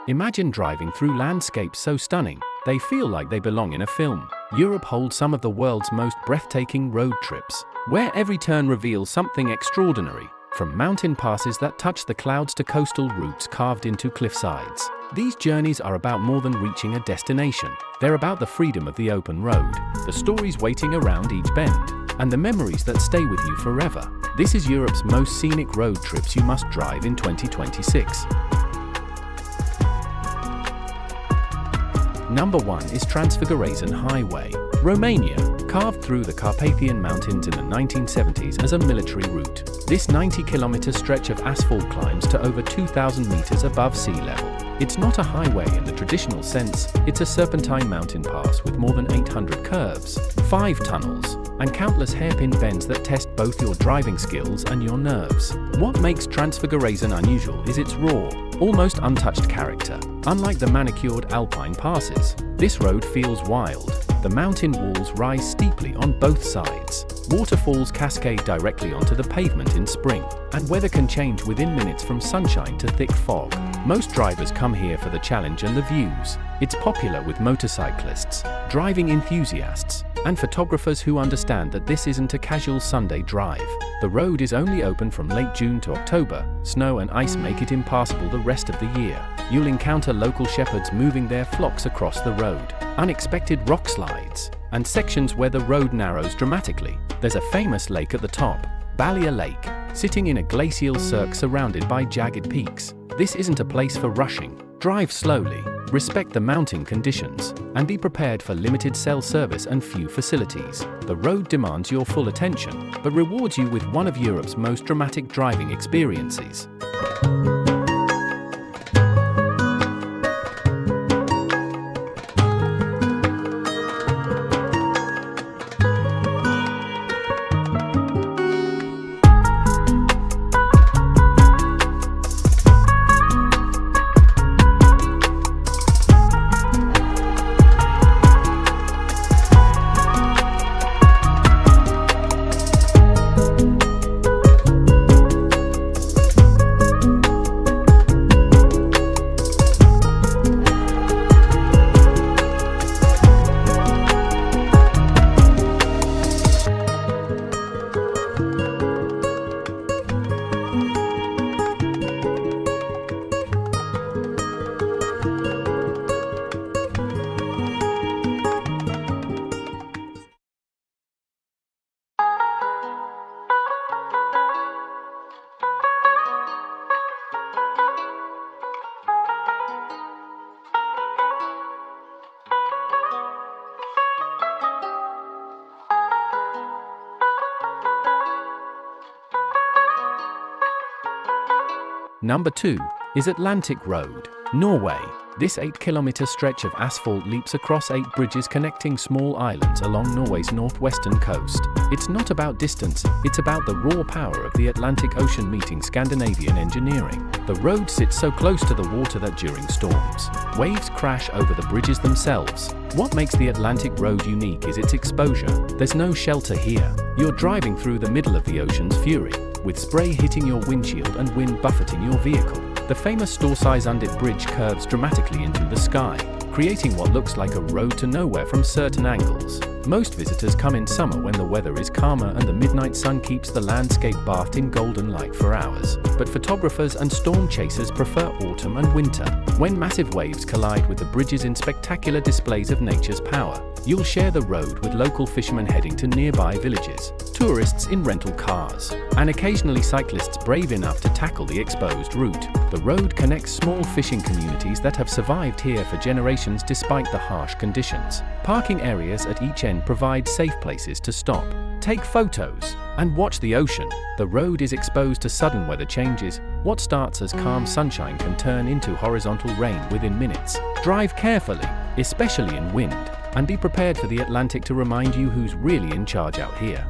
Imagine driving through landscapes so stunning, they feel like they belong in a film. Europe holds some of the world's most breathtaking road trips, where every turn reveals something extraordinary, from mountain passes that touch the clouds to coastal routes carved into cliffsides. These journeys are about more than reaching a destination. They're about the freedom of the open road, the stories waiting around each bend, and the memories that stay with you forever. This is Europe's most scenic road trips you must drive in 2026. Number 1 is Transfăgărășan Highway, Romania, carved through the Carpathian Mountains in the 1970s as a military route. This 90-kilometer stretch of asphalt climbs to over 2,000 meters above sea level. It's not a highway in the traditional sense, it's a serpentine mountain pass with more than 800 curves, 5 tunnels, and countless hairpin bends that test both your driving skills and your nerves. What makes Transfăgărășan unusual is its raw, almost untouched character. Unlike the manicured alpine passes, this road feels wild. The mountain walls rise steeply on both sides. Waterfalls cascade directly onto the pavement in spring, and weather can change within minutes from sunshine to thick fog. Most drivers come here for the challenge and the views. It's popular with motorcyclists, driving enthusiasts, and photographers who understand that this isn't a casual Sunday drive. The road is only open from late June to October. Snow and ice make it impassable the rest of the year. You'll encounter local shepherds moving their flocks across the road, unexpected rock slides, and sections where the road narrows dramatically. There's a famous lake at the top, Balia Lake, sitting in a glacial cirque surrounded by jagged peaks. This isn't a place for rushing. Drive slowly, respect the mountain conditions, and be prepared for limited cell service and few facilities. The road demands your full attention, but rewards you with one of Europe's most dramatic driving experiences. Number 2 is Atlantic Road, Norway. This 8-kilometer stretch of asphalt leaps across 8 bridges connecting small islands along Norway's northwestern coast. It's not about distance, it's about the raw power of the Atlantic Ocean meeting Scandinavian engineering. The road sits so close to the water that during storms, waves crash over the bridges themselves. What makes the Atlantic Road unique is its exposure. There's no shelter here. You're driving through the middle of the ocean's fury, with spray hitting your windshield and wind buffeting your vehicle. The famous Storseisundet bridge curves dramatically into the sky, creating what looks like a road to nowhere from certain angles. Most visitors come in summer when the weather is calmer and the midnight sun keeps the landscape bathed in golden light for hours. But photographers and storm chasers prefer autumn and winter, when massive waves collide with the bridges in spectacular displays of nature's power. You'll share the road with local fishermen heading to nearby villages, tourists in rental cars, and occasionally cyclists brave enough to tackle the exposed route. The road connects small fishing communities that have survived here for generations despite the harsh conditions. Parking areas at each end provide safe places to stop, take photos, and watch the ocean. The road is exposed to sudden weather changes. What starts as calm sunshine can turn into horizontal rain within minutes. Drive carefully, especially in wind, and be prepared for the Atlantic to remind you who's really in charge out here.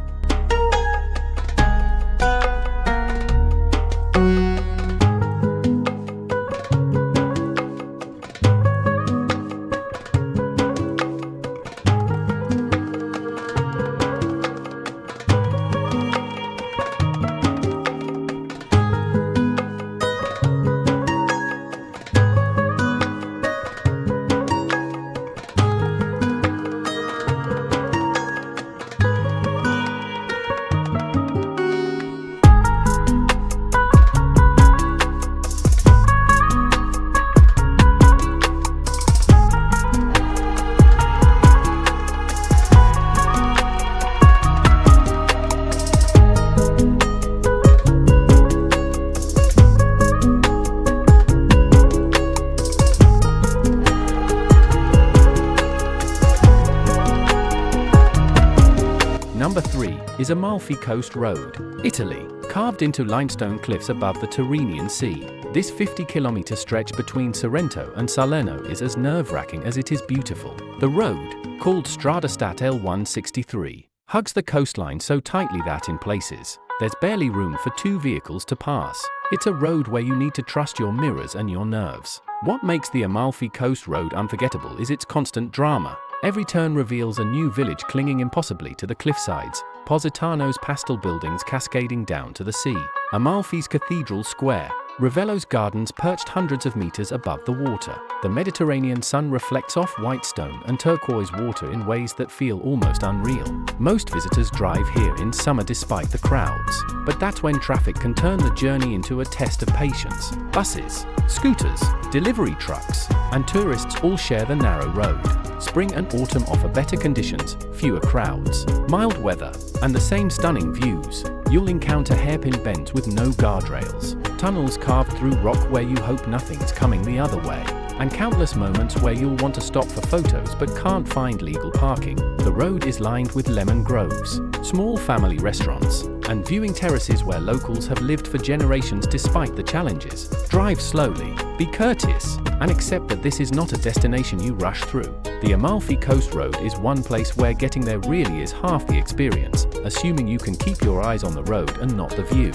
3 is Amalfi Coast Road, Italy, carved into limestone cliffs above the Tyrrhenian Sea. This 50-kilometer stretch between Sorrento and Salerno is as nerve-wracking as it is beautiful. The road, called Strada Statale 163, hugs the coastline so tightly that in places, there's barely room for two vehicles to pass. It's a road where you need to trust your mirrors and your nerves. What makes the Amalfi Coast Road unforgettable is its constant drama. Every turn reveals a new village clinging impossibly to the cliffsides, Positano's pastel buildings cascading down to the sea, Amalfi's Cathedral Square, Ravello's gardens perched hundreds of meters above the water. The Mediterranean sun reflects off white stone and turquoise water in ways that feel almost unreal. Most visitors drive here in summer despite the crowds, but that's when traffic can turn the journey into a test of patience. Buses, scooters, delivery trucks, and tourists all share the narrow road. Spring and autumn offer better conditions, fewer crowds, mild weather, and the same stunning views. You'll encounter hairpin bends with no guardrails, tunnels carved through rock where you hope nothing's coming the other way, and countless moments where you'll want to stop for photos but can't find legal parking. The road is lined with lemon groves, small family restaurants, and viewing terraces where locals have lived for generations despite the challenges. Drive slowly, be courteous, and accept that this is not a destination you rush through. The Amalfi Coast Road is one place where getting there really is half the experience, assuming you can keep your eyes on the road and not the view.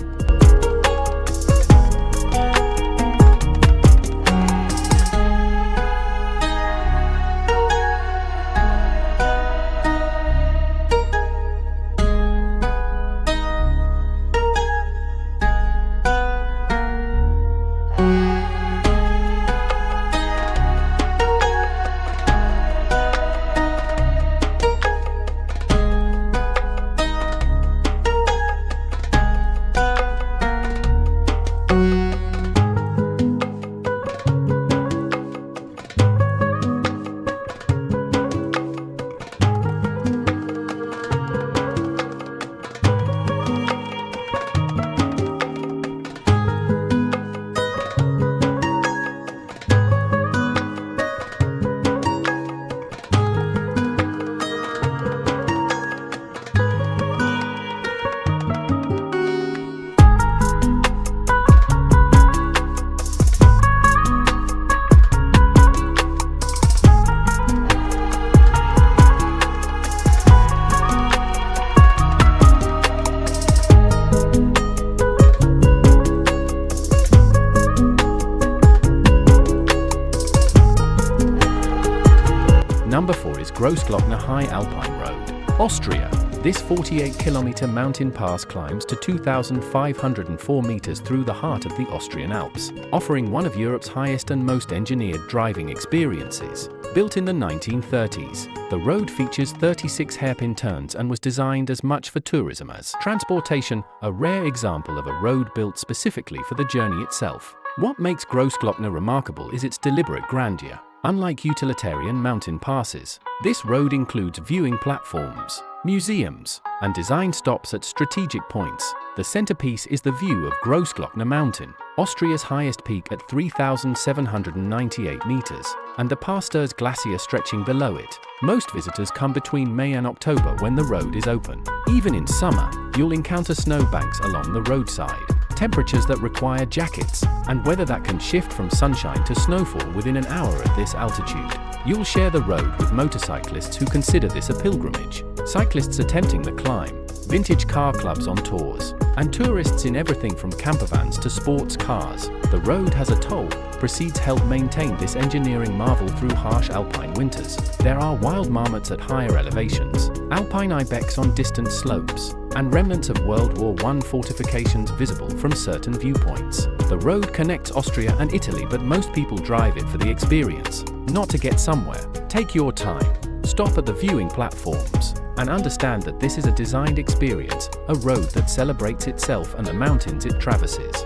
Number 4 is Grossglockner High Alpine Road, Austria. This 48-kilometer mountain pass climbs to 2,504 meters through the heart of the Austrian Alps, offering one of Europe's highest and most engineered driving experiences. Built in the 1930s, the road features 36 hairpin turns and was designed as much for tourism as transportation, a rare example of a road built specifically for the journey itself. What makes Grossglockner remarkable is its deliberate grandeur. Unlike utilitarian mountain passes, this road includes viewing platforms, museums, and design stops at strategic points. The centerpiece is the view of Grossglockner Mountain, Austria's highest peak at 3,798 meters, and the Pasters Glacier stretching below it. Most visitors come between May and October when the road is open. Even in summer, you'll encounter snowbanks along the roadside, temperatures that require jackets, and weather that can shift from sunshine to snowfall within an hour at this altitude. You'll share the road with motorcyclists who consider this a pilgrimage, cyclists attempting the climb, vintage car clubs on tours, and tourists in everything from campervans to sports cars. The road has a toll. Proceeds help maintain this engineering marvel through harsh alpine winters. There are wild marmots at higher elevations, alpine ibex on distant slopes, and remnants of World War I fortifications visible from certain viewpoints. The road connects Austria and Italy, but most people drive it for the experience, not to get somewhere. Take your time, stop at the viewing platforms, and understand that this is a designed experience, a road that celebrates itself and the mountains it traverses.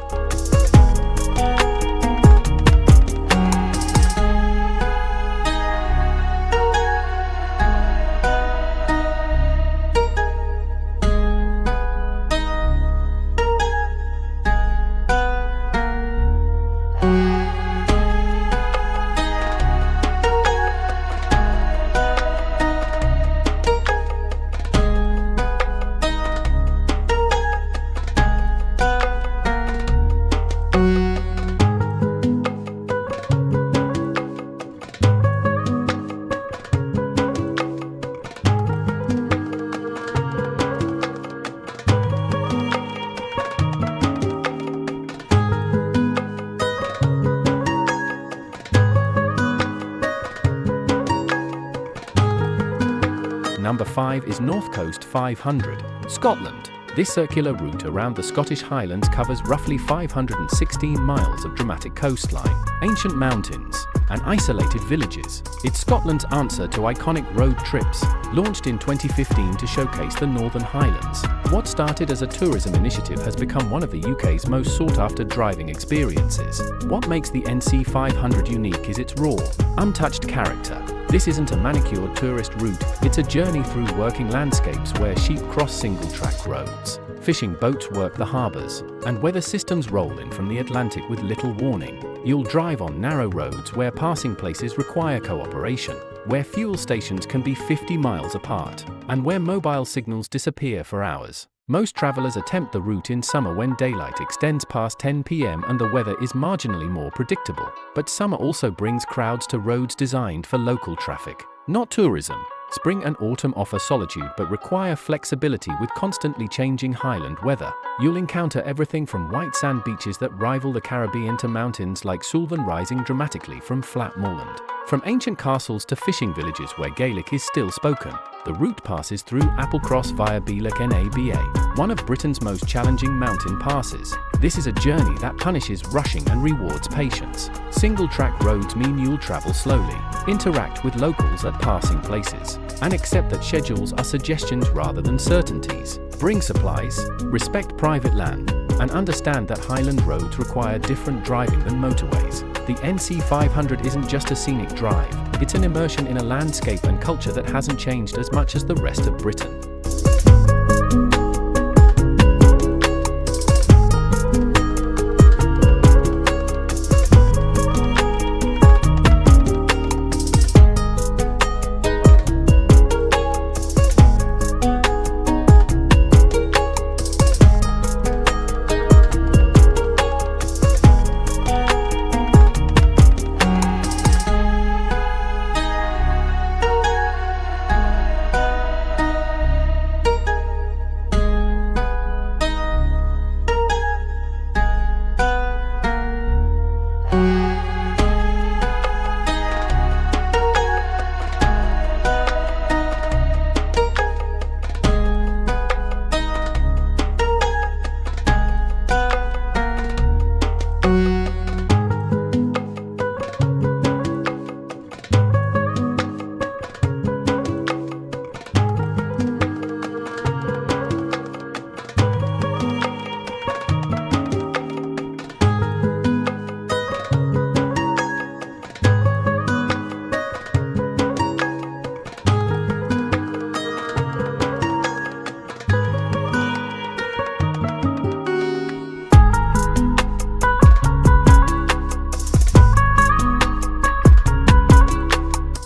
5 is North Coast 500, Scotland. This circular route around the Scottish Highlands covers roughly 516 miles of dramatic coastline, ancient mountains, and isolated villages. It's Scotland's answer to iconic road trips, launched in 2015 to showcase the Northern Highlands. What started as a tourism initiative has become one of the UK's most sought-after driving experiences. What makes the NC 500 unique is its raw, untouched character. This isn't a manicured tourist route, it's a journey through working landscapes where sheep cross single-track roads, fishing boats work the harbours, and weather systems roll in from the Atlantic with little warning. You'll drive on narrow roads where passing places require cooperation, where fuel stations can be 50 miles apart, and where mobile signals disappear for hours. Most travelers attempt the route in summer when daylight extends past 10 p.m. and the weather is marginally more predictable. But summer also brings crowds to roads designed for local traffic, not tourism. Spring and autumn offer solitude but require flexibility with constantly changing highland weather. You'll encounter everything from white sand beaches that rival the Caribbean to mountains like Sullivan rising dramatically from flat moorland. From ancient castles to fishing villages where Gaelic is still spoken, the route passes through Applecross via Bealach NABA, one of Britain's most challenging mountain passes. This is a journey that punishes rushing and rewards patience. Single-track roads mean you'll travel slowly, interact with locals at passing places, and accept that schedules are suggestions rather than certainties. Bring supplies, respect private land, and understand that Highland roads require different driving than motorways. The NC 500 isn't just a scenic drive, it's an immersion in a landscape and culture that hasn't changed as much as the rest of Britain.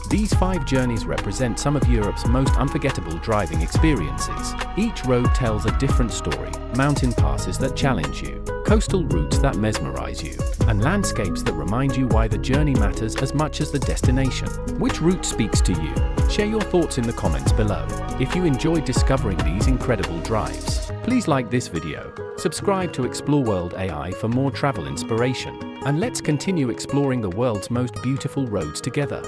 These 5 journeys represent some of Europe's most unforgettable driving experiences. Each road tells a different story: mountain passes that challenge you, coastal routes that mesmerize you, and landscapes that remind you why the journey matters as much as the destination. Which route speaks to you? Share your thoughts in the comments below. If you enjoyed discovering these incredible drives, please like this video, subscribe to ExploreWorld AI for more travel inspiration, and let's continue exploring the world's most beautiful roads together.